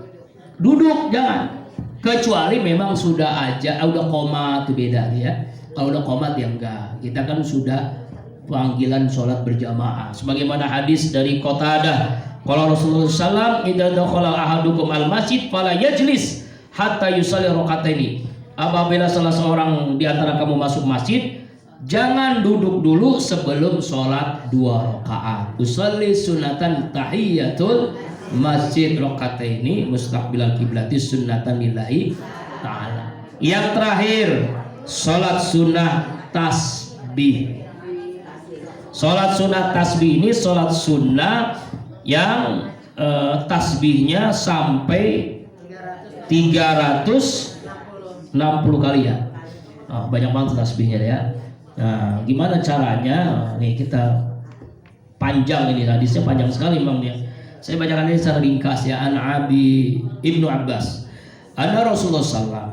S1: duduk, jangan. Kecuali memang sudah qomat, itu beda ya. Kalau udah qomat ya enggak. Kita kan sudah panggilan sholat berjamaah. Sebagaimana hadis dari Qatadah, kalau Rasulullah SAW, idza dakhala ahadukum al masjid fala yajlis hatta yusalli rakataini. Apabila salah seorang di antara kamu masuk masjid, jangan duduk dulu sebelum sholat 2 rakaat. Usalli sunatan tahiyatul masjid rakataini mustaqbilal kiblati sunnatan lillahi ta'ala. Yang terakhir, sholat sunnah tasbih. Sholat sunnah tasbih ini sholat sunnah yang tasbihnya sampai 360 kali ya. Nah, banyak banget tasbihnya ya. Nah, gimana caranya? Nih kita panjang ini, hadisnya panjang sekali memang dia. Saya bacakan ini secara ringkas ya. An Abi Ibnu Abbas, anna Rasulullah sallallahu.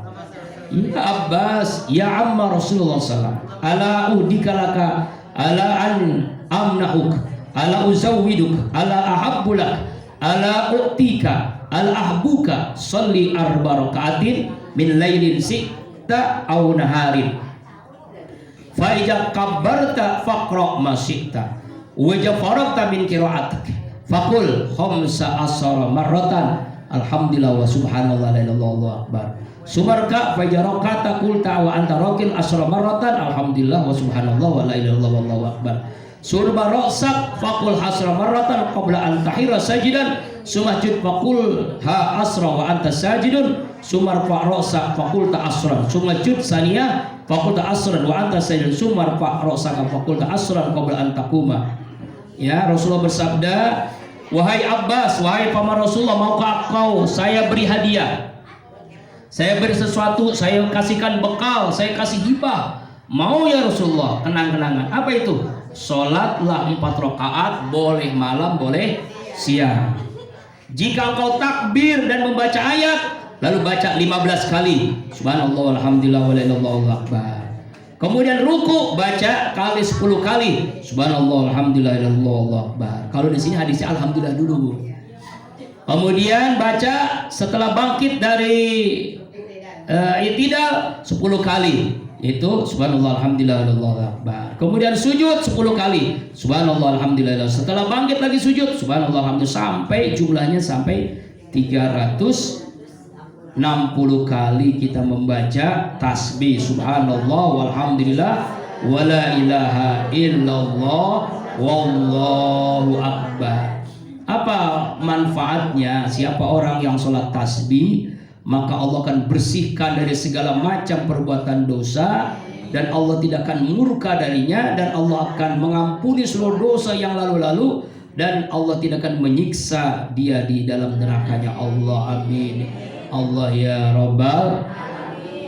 S1: Ya Abbas, ya amma Rasulullah sallallahu. Ala udikalaka, ala an amnahuk, ala uzawwiduk, ala ahabbulak, ala u'tika, ala ahbuka, salli 4 rakaatin min lailin si'ta aw naharin. Fa idza kabbarta faqra ma syi'ta wa idza faragta min qira'atik faqul 15 marratan alhamdulillah wa subhanallah la ilaha illallah akbar. Sumarka fa idza raqata qulta wa anta raqin 10 marratan alhamdulillah wa subhanallah wa la ilaha illallah wallahu akbar. Surba ra'sak faqul 10 marratan qabla an tahira sajidan sumajud faqul ha asra wa anta sajidun sumar fa ra'sak faqul ta asran sumajud saniyah faqul ta asran wa anta sajidun sumar fa ra'saka faqul ta asran qabla an taquma. Ya, Rasulullah bersabda, wahai Abbas, wahai paman Rasulullah, maukah kau saya beri hadiah, saya beri sesuatu, saya kasihkan bekal, saya kasih hibah? Mau ya Rasulullah, kenang-kenangan. Apa itu? Sholatlah 4 rakaat, boleh malam, boleh siang. Jika engkau takbir dan membaca ayat, lalu baca 15 kali subhanallah alhamdulillah wa la ilaha illallah akbar. Kemudian ruku baca kali 10 kali subhanallah alhamdulillah wa la ilaha illallah akbar. Kalau di sini hadisnya alhamdulillah dulu. Kemudian baca setelah bangkit dari i'tidal 10 kali. Itu subhanallah alhamdulillah wallahu akbar. Kemudian sujud 10 kali subhanallah alhamdulillah. Setelah bangkit lagi sujud subhanallah alhamdulillah, sampai jumlahnya sampai 360 kali kita membaca tasbih subhanallah walhamdulillah wala ilaha illallah wallahu akbar. Apa manfaatnya? Siapa orang yang sholat tasbih, maka Allah akan bersihkan dari segala macam perbuatan dosa, dan Allah tidak akan murka darinya, dan Allah akan mengampuni seluruh dosa yang lalu-lalu, dan Allah tidak akan menyiksa dia di dalam nerakanya Allah. Amin. Allah ya Rabbal.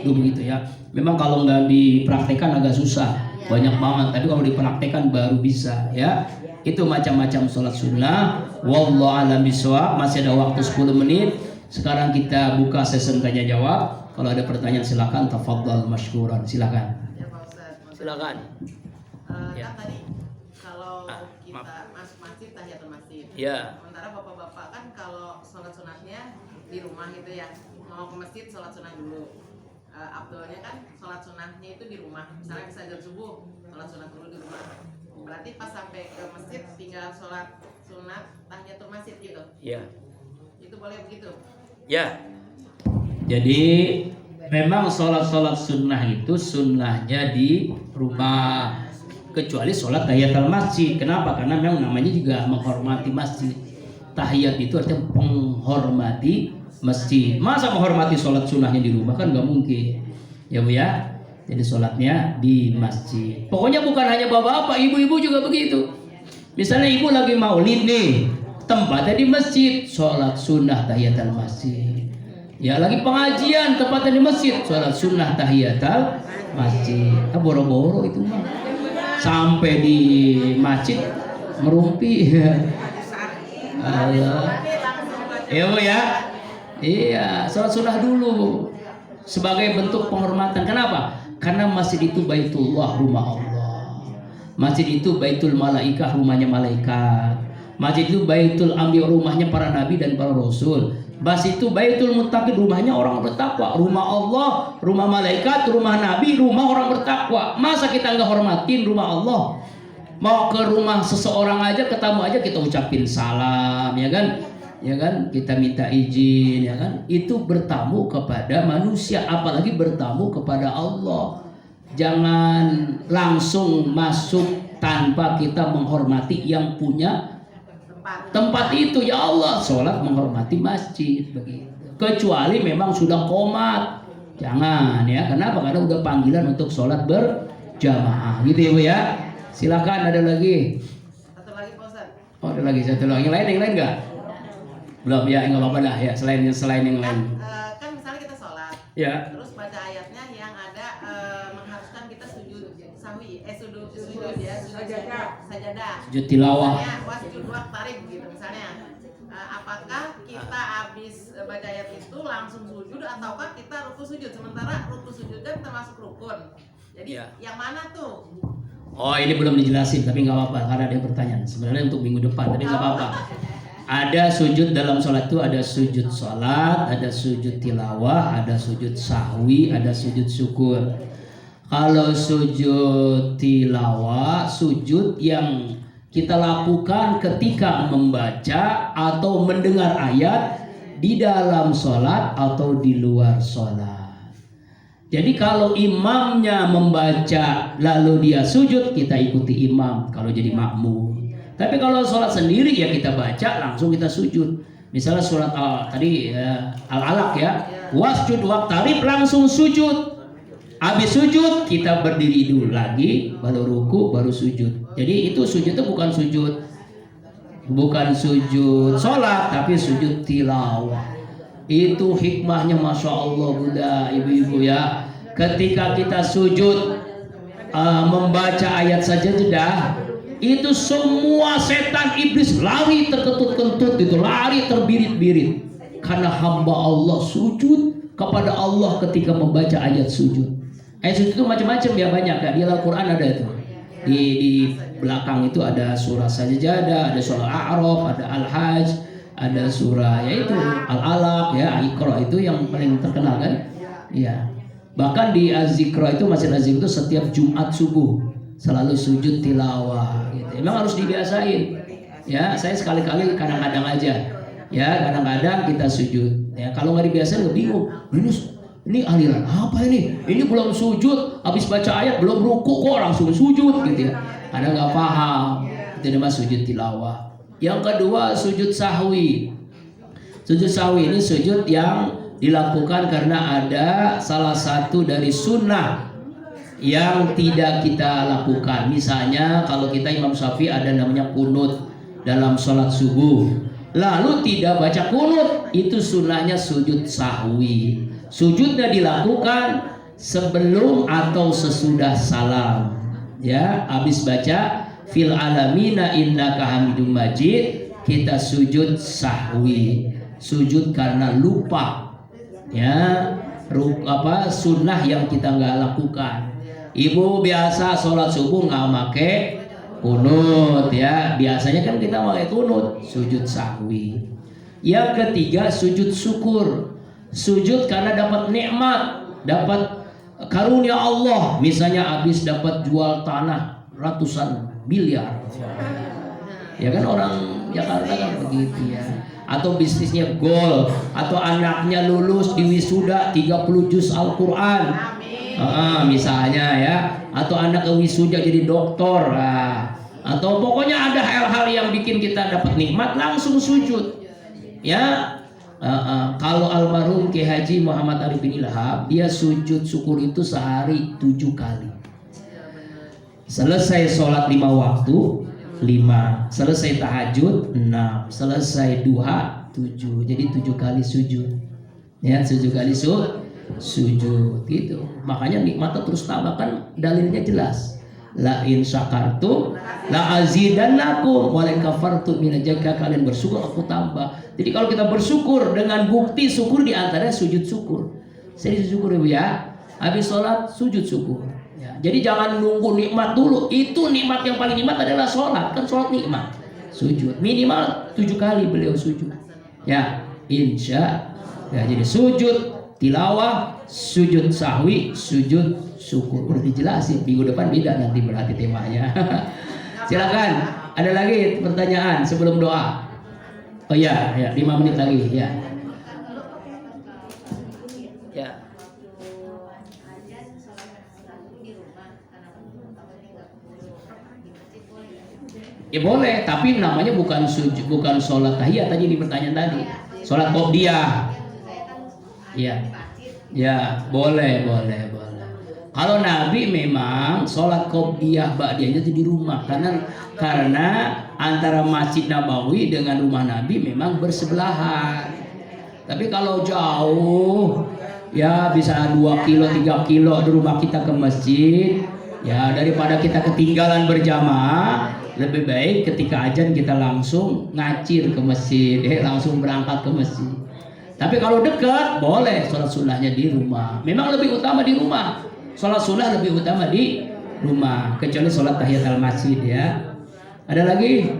S1: Itu begitu ya. Memang kalau nggak dipraktekkan agak susah, banyak banget. Tapi kalau dipraktekkan baru bisa ya. Itu macam-macam sholat sunnah. Wallahu a'lam bishawab. Masih ada waktu 10 menit. Sekarang kita buka sesi tanya jawab. Kalau ada pertanyaan silakan, tafadhal mashkuran, silakan. Silakan.
S2: Kan tadi kalau kita masuk masjid tahiyatul masjid.
S1: Ya.
S2: Sementara bapak-bapak kan kalau sholat sunatnya di rumah gitu ya, mau ke masjid sholat sunat dulu. Abdulnya kan sholat sunatnya itu di rumah. Misalnya bisa jam subuh sholat sunat dulu di rumah. Berarti pas sampai ke masjid tinggal sholat sunat tahiyatul masjid gitu.
S1: Ya.
S2: Itu boleh begitu?
S1: Ya. Jadi memang sholat sunnah itu sunnahnya di rumah, kecuali sholat tahiyatul masjid. Kenapa? Karena memang namanya juga menghormati masjid. Tahiyat itu artinya menghormati masjid. Masa menghormati sholat sunnahnya di rumah, kan nggak mungkin, ya Bu ya. Jadi sholatnya di masjid. Pokoknya bukan hanya bapak-bapak, ibu-ibu juga begitu. Misalnya ibu lagi maulid nih, tempatnya di masjid, sholat sunnah tahiyatul masjid. Ya lagi pengajian, tempatnya di masjid, sholat sunnah tahiyatul masjid. Boro-boro itu mah. Sampai di masjid merumpi. Ya Bu ya. Iya, sholat sunnah dulu sebagai bentuk penghormatan. Kenapa? Karena masjid itu baitullah, rumah Allah. Masjid itu baitul malaikah, rumahnya malaikat. Masjid itu baitul ambi, rumahnya para nabi dan para rasul. Masjid itu baitul muttaqin, rumahnya orang bertakwa. Rumah Allah, rumah malaikat, rumah nabi, rumah orang bertakwa. Masa kita nggak hormatin rumah Allah? Mau ke rumah seseorang aja, ketemu aja kita ucapin salam, ya kan? Ya kan, kita minta izin, ya kan? Itu bertamu kepada manusia, apalagi bertamu kepada Allah. Jangan langsung masuk tanpa kita menghormati yang punya tempat itu. Ya Allah, sholat menghormati masjid begitu. Kecuali memang sudah qomat, jangan ya. Kenapa? Karena udah panggilan untuk sholat berjamaah, gitu ya Bu ya. Silakan, ada lagi.
S2: Satu lagi Pak Ustaz.
S1: Oh, ada lagi satu lagi. Yang lain nggak? Belum ya, nggak apa-apa dah ya. Selain yang lain.
S2: Kan misalnya kita sholat.
S1: Ya.
S2: Terus baca ayatnya yang ada mengharuskan kita sujud sahwi, sujud ya, sajadah.
S1: Sujud tilawah.
S2: Misalnya wasjud waqtarib gitu misalnya. Apakah kita habis baca ayat itu langsung sujud ataukah kita ruku sujud? Sementara ruku sujud kan termasuk rukun. Jadi yang mana tuh?
S1: Oh, ini belum dijelasin, tapi nggak apa-apa karena ada yang bertanya. Sebenarnya untuk minggu depan, tapi nggak apa-apa. Ada sujud dalam sholat itu, ada sujud sholat, ada sujud tilawah, ada sujud sahwi, ada sujud syukur. Kalau sujud tilawah, sujud yang kita lakukan ketika membaca atau mendengar ayat di dalam sholat atau di luar sholat. Jadi kalau imamnya membaca lalu dia sujud, kita ikuti imam kalau jadi makmum. Tapi kalau sholat sendiri ya kita baca langsung kita sujud. Misalnya surat Al-Alaq ya, wasjud waqtarib, langsung sujud. Habis sujud kita berdiri dulu lagi, baru ruku, baru sujud. Jadi itu sujud itu bukan sujud sholat, tapi sujud tilawah. Itu hikmahnya, masya Allah Bunda, ibu-ibu ya. Ketika kita sujud membaca ayat sajadah, itu semua setan iblis lari terkentut-kentut gitu, lari terbirit-birit karena hamba Allah sujud kepada Allah ketika membaca ayat sujud. Ayat sujud itu macam-macam ya, banyak ya, di Al-Quran ada itu. Di belakang itu ada surah Sajadah, ada surah A'raf, ada Al-Hajj, ada surah yaitu Al-Alaq ya, Iqra itu yang paling terkenal kan. Ya. Bahkan di Az-Zikra itu, Masjid Az-Zikra itu setiap Jumat subuh selalu sujud tilawah gitu. Emang harus dibiasain ya. Saya sekali-kali kadang-kadang aja ya, kadang-kadang kita sujud ya. Kalau nggak dibiasain nggak bingung, ini aliran apa ini belum sujud, habis baca ayat belum ruku kok langsung sujud gitu ya. Ada nggak paham, itu namanya sujud tilawah. Yang kedua sujud sahwi. Sujud sahwi ini sujud yang dilakukan karena ada salah satu dari sunnah yang tidak kita lakukan. Misalnya kalau kita Imam Syafi'i ada namanya kunut dalam sholat subuh, lalu tidak baca kunut, itu sunnahnya sujud sahwi. Sujudnya dilakukan sebelum atau sesudah salam ya. Habis baca fil alamina innaka hamidum majid, kita sujud sahwi, sujud karena lupa ya, sunnah yang kita nggak lakukan. Ibu biasa sholat subuh nggak make kunut ya. Biasanya kan kita pakai kunut, sujud sahwi. Yang ketiga sujud syukur. Sujud karena dapat nikmat, dapat karunia Allah. Misalnya habis dapat jual tanah ratusan miliar. Ya kan orang Jakarta kan begitu ya. Atau bisnisnya gol, atau anaknya lulus di wisuda 30 juz Al-Quran. Misalnya ya, atau anak wisuda jadi doktor, atau pokoknya ada hal-hal yang bikin kita dapat nikmat, langsung sujud. Ya, kalau almarhum Ki Haji Muhammad Arifin Ilham, dia sujud syukur itu sehari 7 kali. Selesai sholat 5 waktu 5, selesai tahajud 6, selesai duha 7, jadi 7 kali sujud. Ya, 7 kali sujud gitu. Makanya nikmatnya terus tambah, kan dalilnya jelas. La in syakartum la azidannakum wa la in kafartum jika kalian bersyukur aku tambah. Jadi kalau kita bersyukur dengan bukti syukur di antaranya sujud syukur. Saya syukur Ibu ya. Habis sholat sujud syukur. Ya, jadi jangan nunggu nikmat dulu. Itu nikmat yang paling nikmat adalah sholat. Kan sholat nikmat. Sujud minimal 7 kali beliau sujud. Ya, insya. Ya, jadi sujud tilawah, sujud sahwi, sujud syukur. Udah dijelasin, minggu depan beda nanti berarti temanya. Silakan, ada lagi pertanyaan sebelum doa? Oh ya, 5 menit lagi ya. Ya. Ya boleh, tapi namanya bukan bukan sholat tahiyat tadi di pertanyaan tadi. Sholat qobliyah. Ya, ya boleh. Kalau Nabi memang sholat qobliyah ba'diyahnya itu di rumah, karena antara Masjid Nabawi dengan rumah Nabi memang bersebelahan. Tapi kalau jauh, ya bisa 2 kilo 3 kilo dari rumah kita ke masjid, ya daripada kita ketinggalan berjamaah, lebih baik ketika azan kita langsung ngacir ke masjid, langsung berangkat ke masjid. Tapi kalau dekat boleh sholat sunnahnya di rumah. Memang lebih utama di rumah. Sholat sunnah lebih utama di rumah, kecuali sholat tahiyatul masjid ya. Ada lagi?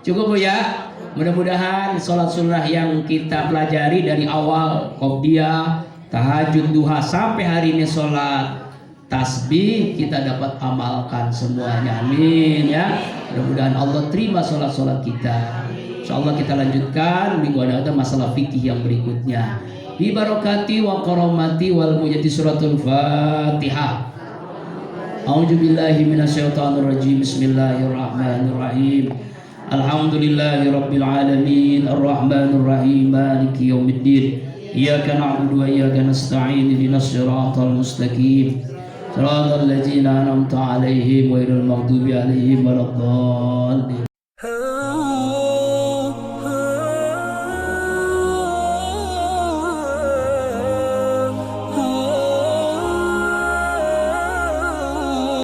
S1: Cukup Bu ya. Mudah-mudahan sholat sunnah yang kita pelajari dari awal qobliyah, tahajud, duha sampai hari ini sholat tasbih kita dapat amalkan semuanya. Amin ya. Mudah-mudahan Allah terima sholat-sholat kita. InsyaAllah kita lanjutkan minggu depan masalah fikih yang berikutnya. Bi barakati wa karamati wal mujadi suratul Fatihah. A'udzubillahi minasyaitonir rajim. Bismillahirrahmanirrahim. Alhamdulillahirabbil alamin arrahmanir rahim maliki yaumiddin. Iyyaka na'budu wa iyyaka nasta'in ihdinas siratal mustaqim. Shiratal ladzina an'amta 'alaihim ghairil maghdubi 'alaihim waladdallin.